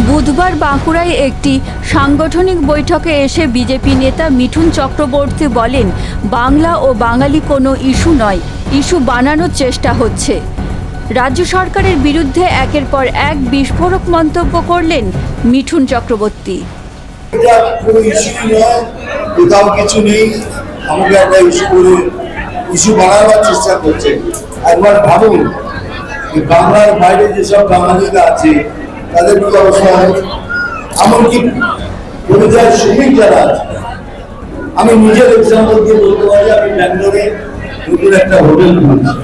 বুধবার বাঁকুড়ায় একটি সাংগঠনিক বৈঠকে এসে বিজেপি নেতা মিঠুন চক্রবর্তী বলেন, বাংলা ও বাঙালি কোনো ইস্যু নয়, ইস্যু বানানোর চেষ্টা হচ্ছে। রাজ্য সরকারের বিরুদ্ধে একের পর এক বিস্ফোরক মন্তব্য করলেন মিঠুন চক্রবর্তী। কোথাও কিছু নেই, আমাকে একটা ইস্যু বানাবার চেষ্টা করছে। একবার ভাবুন, বাংলার বাইরে যেসব বাঙালিরা আছে তাদের কি অবস্থা হয়। এমনকি পরিযায়ী শ্রমিক যারা আছে, আমি নিজের এক্সাম্পল দিয়ে বলতে পারি, আমি ব্যাঙ্গালোরে নতুন একটা হোটেল খুলেছি।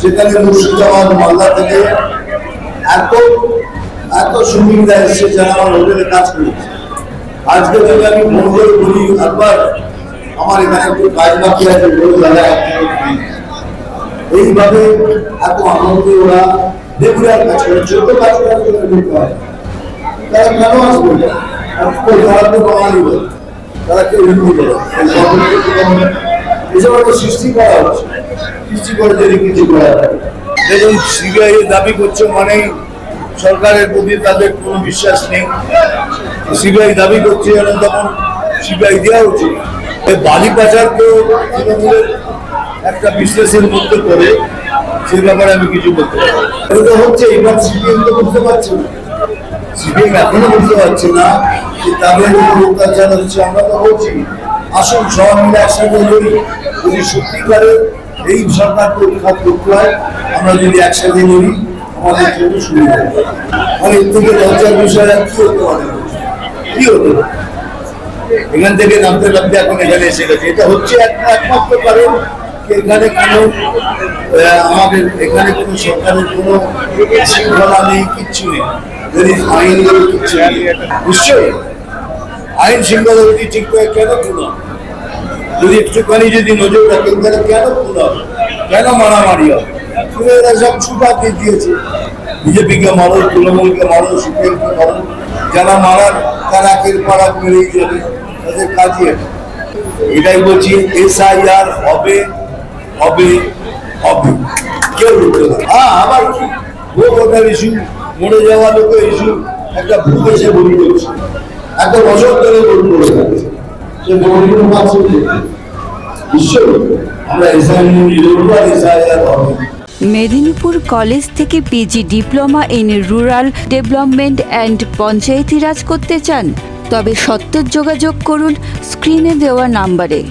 সেখানে মুর্শিদাবাদ, মালদা থেকে এত শ্রমিকরা এসছে যারা আমার হোটেলে কাজ করেছে। আজকে যদি আমি ফোন করে বলি, একবার আমার এখানে একটু কাজ বাকি আছে, এইভাবে এত আনন্দে ওরা রেগুলার কাজ করে, ছোট কাজ করার জন্য করতে হয়। তারা কেন আসবে? তারা তো বাঙালি বলে, তারা কেউ হিন্দু বলে। এসব একটা সৃষ্টি করা হচ্ছে, সৃষ্টি করে যদি কিছু করা হয়। দেখুন, সিবিআই দাবি করছে মানে সরকারের প্রতি তাদের কোনো বিশ্বাস নেই। সিবিআই দাবি করছে, যেন তখন সিবিআই দেওয়া উচিত। বালি পাচার তো তৃণমূলের একটা বিশ্লেষণের মধ্যে করে, সে ব্যাপারে আমি কিছু বলতে পারি। এটা হচ্ছে, এবার সিপিএম তো বুঝতে পারছে না, সিপিএম এখনো বুঝতে পারছে না যে তাদের অত্যাচার হচ্ছে। আমরা তো বলছি, আসুন সবাই মিলে একসাথে লড়ি। যদি সত্যিকারের এই সরকারকে উৎখাত করতে হয়, আমরা যদি একসাথে লড়ি, আমাদের জন্য সুবিধা হবে। মানে এর থেকে লজ্জার বিষয় আর কি হতে পারে? কি হতে পারে? এখান থেকে নামতে নামতে এখন এখানে এসে গেছে। এটা হচ্ছে একমাত্র কারণ এখানে কোনো আমাদের এখানে কোনো সরকারের কোনো শৃঙ্খলা নেই, কিচ্ছু নেই। যদি আইন কিচ্ছু নেই, নিশ্চয়ই আইন শৃঙ্খলা যদি ঠিক থাকে কেন খুন হবে? যদি একটুখানি যদি নজর রাখেন তাহলে কেন খুন হবে, কেন মারামারি হবে? এরা সব ছুটা দিয়ে দিয়েছে, বিজেপিকে মারো, তৃণমূলকে মারো, সিপিএমকে মারো, যারা মারার তারা একের পর এক মেরেই যাবে, তাদের কাজই এটাই বলছি। এসআইআর হবে হবে হবে, কেউ বলতে না। হ্যাঁ, আবার কি ভোটার ইস্যু, মরে যাওয়া লোকের ইস্যু, একটা ভূত এসে বলি করছে, একটা বছর ধরে ভোট করে যাচ্ছে, সে ভোটগুলো পাচ্ছে। নিশ্চয়ই আমরা এসআইআর হবে। মেদিনীপুর কলেজ থেকে PG diploma in rural development and Panchayati Raj করতে চান? তবে সত্ত্বর যোগাযোগ করুন স্ক্রিনে দেওয়া নাম্বারে।